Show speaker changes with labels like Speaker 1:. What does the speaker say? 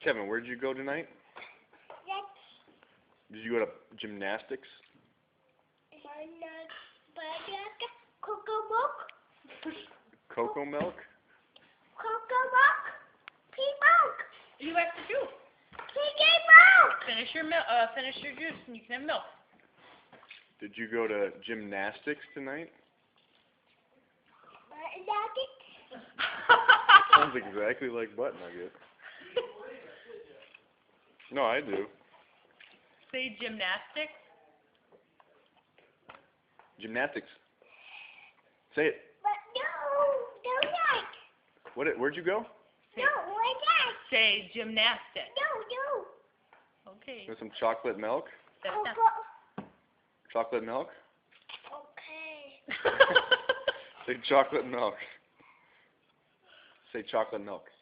Speaker 1: Kevin, where'd you go tonight? Did you go to gymnastics?
Speaker 2: Cocoa milk.
Speaker 1: Cocoa milk?
Speaker 2: Cocoa milk. Pea milk.
Speaker 3: You have to juice.
Speaker 2: Pea milk.
Speaker 3: Finish your finish your juice, and you can have milk.
Speaker 1: Did you go to gymnastics tonight? Sounds exactly like Butt Nugget. No, I do.
Speaker 3: Say gymnastics.
Speaker 1: Gymnastics. Say it.
Speaker 2: But no, don't like.
Speaker 1: Where'd you go?
Speaker 2: No, like that.
Speaker 3: Say gymnastics.
Speaker 2: No.
Speaker 3: Okay.
Speaker 1: With some chocolate milk?
Speaker 3: That's not-
Speaker 1: Chocolate milk?
Speaker 2: Okay.
Speaker 1: Say chocolate milk. Say chocolate milk.